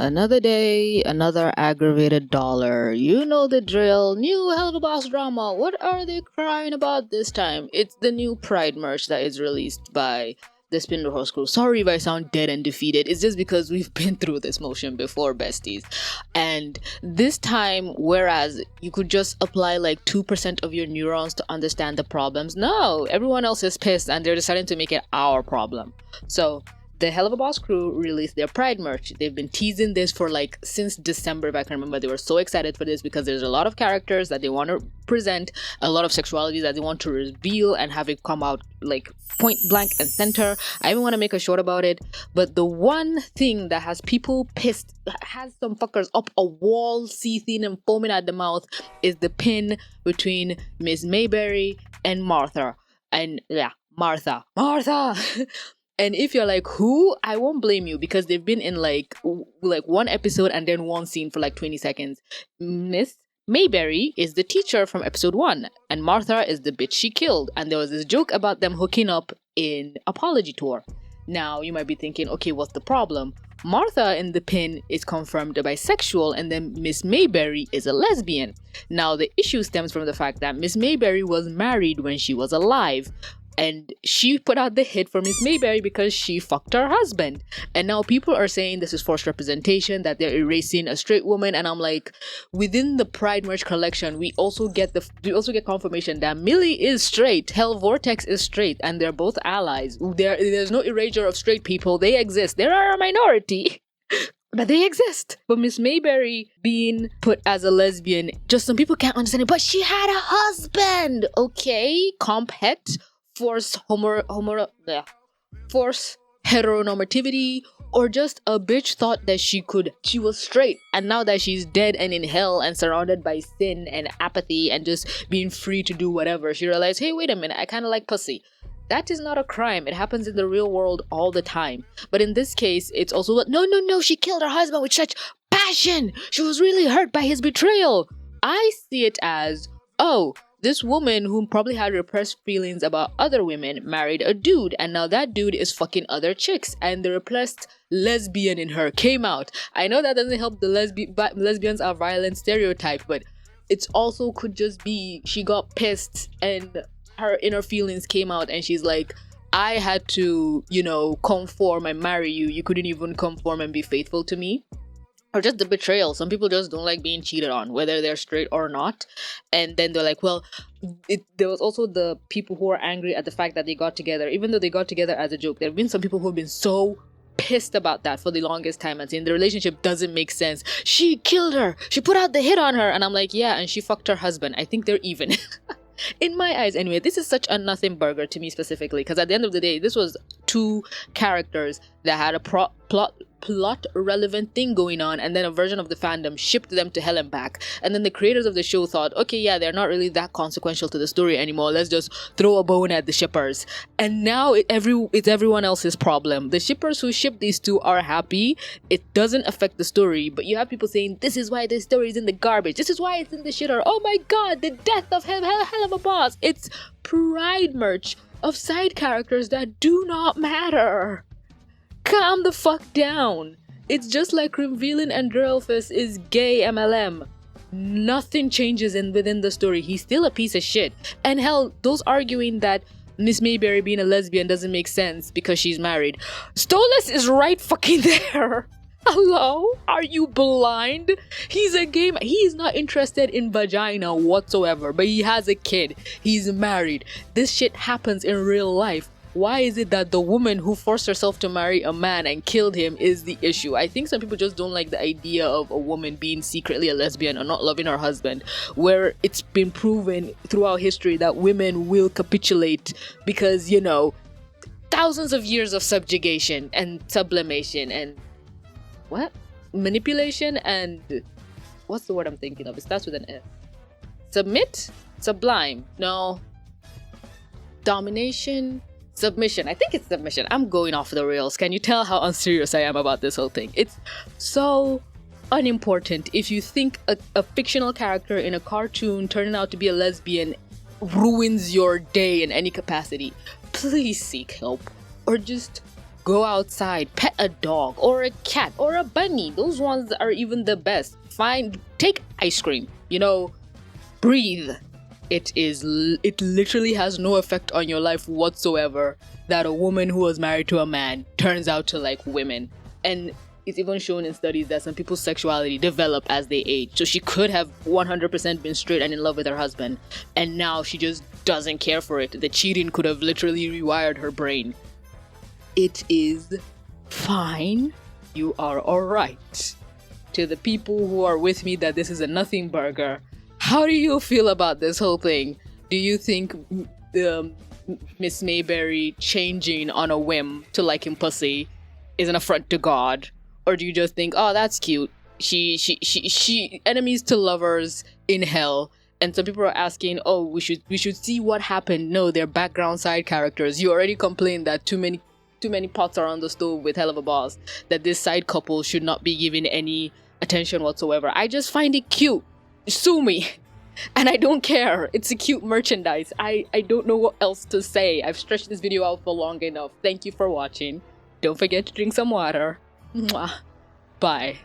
Another day, another aggravated dollar. You know the drill. New Helluva Boss drama. What are they crying about this time? It's the new Pride merch that is released by the Spindle Crew. Sorry if I sound dead and defeated. It's just because we've been through this motion before, besties. And this time, whereas you could just apply like 2% of your neurons to understand the problems, no, everyone else is pissed and they're deciding to make it our problem. So the Helluva Boss crew released their Pride merch. They've been teasing this for like since December, if I can remember. They were so excited for this because there's a lot of characters that they want to present, a lot of sexuality that they want to reveal and have it come out like point blank and center. I even want to make a short about it, but the one thing that has people pissed, has some fuckers up a wall, seething and foaming at the mouth, is the pin between Miss Mayberry and Martha. And yeah, Martha. And if you're like, who? I won't blame you because they've been in like one episode and then one scene for like 20 seconds. Miss Mayberry is the teacher from episode 1 and Martha is the bitch she killed. And there was this joke about them hooking up in Apology Tour. Now you might be thinking, okay, what's the problem? Martha in the pin is confirmed bisexual and then Miss Mayberry is a lesbian. Now the issue stems from the fact that Miss Mayberry was married when she was alive. And she put out the hit for Miss Mayberry because she fucked her husband. And now people are saying this is forced representation, that they're erasing a straight woman. And I'm like, within the Pride merch collection, we also get confirmation that Millie is straight, Hell Vortex is straight, and they're both allies. There's no erasure of straight people. They exist. They are a minority. But they exist. But Miss Mayberry being put as a lesbian, just some people can't understand it. But she had a husband. Okay, comp het. Force heteronormativity, or just a bitch thought that she was straight, and now that she's dead and in hell and surrounded by sin and apathy and just being free to do whatever, she realized, hey, wait a minute, I kind of like pussy. That is not a crime. It happens in the real world all the time. But in this case, it's also no, she killed her husband with such passion. She was really hurt by his betrayal. I see it as, oh, this woman who probably had repressed feelings about other women married a dude, and now that dude is fucking other chicks, and the repressed lesbian in her came out. I know that doesn't help the lesbians are violent stereotype, but it's also could just be she got pissed and her inner feelings came out and she's like, I had to, conform and marry you. You couldn't even conform and be faithful to me. Or just the betrayal. Some people just don't like being cheated on, whether they're straight or not. And then they're like, well, there was also the people who are angry at the fact that they got together, even though they got together as a joke. There have been some people who have been so pissed about that for the longest time and saying the relationship doesn't make sense. She killed her. She put out the hit on her. And I'm like, yeah, and she fucked her husband. I think they're even. In my eyes, anyway, this is such a nothing burger to me specifically, because at the end of the day, this was two characters that had a plot relevant thing going on, and then a version of the fandom shipped them to hell and back, and then the creators of the show thought, okay, yeah, they're not really that consequential to the story anymore, let's just throw a bone at the shippers. And now it's everyone else's problem. The shippers who ship these two are happy, it doesn't affect the story, but you have people saying, this is why this story is in the garbage, this is why it's in the shitter, oh my god, the death of Helluva Boss. It's Pride merch of side characters that do not matter. Calm the fuck down. It's just like revealing Andrelphus is gay MLM. Nothing changes within the story. He's still a piece of shit. And hell, those arguing that Miss Mayberry being a lesbian doesn't make sense because she's married. Stolas is right fucking there. Hello? Are you blind? He's a gay man. He is not interested in vagina whatsoever, but he has a kid. He's married. This shit happens in real life. Why is it that the woman who forced herself to marry a man and killed him is the issue? I think some people just don't like the idea of a woman being secretly a lesbian or not loving her husband, where it's been proven throughout history that women will capitulate because, thousands of years of subjugation and sublimation and manipulation and what's the word I'm thinking of? It starts with an F. Submit? Sublime. No. Domination? Submission. I think it's submission. I'm going off the rails. Can you tell how unserious I am about this whole thing? It's so unimportant. If you think a fictional character in a cartoon turning out to be a lesbian ruins your day in any capacity, please seek help. Or just Go outside, pet a dog or a cat or a bunny. Those ones are even the best. Take ice cream, breathe. It literally has no effect on your life whatsoever that a woman who was married to a man turns out to like women. And it's even shown in studies that some people's sexuality develop as they age. So she could have 100% been straight and in love with her husband, and now she just doesn't care for it. The cheating could have literally rewired her brain. It is fine. You are alright. To the people who are with me that this is a nothing burger, how do you feel about this whole thing? Do you think Miss Mayberry changing on a whim to liking pussy is an affront to God? Or do you just think, oh, that's cute? She enemies to lovers in hell. And some people are asking, oh, we should see what happened. No, they're background side characters. You already complained that too many pots are on the stove with Helluva Boss, that this side couple should not be given any attention whatsoever. I just find it cute. Sue me. And I don't care. It's a cute merchandise. I don't know what else to say. I've stretched this video out for long enough. Thank you for watching. Don't forget to drink some water. Mwah. Bye.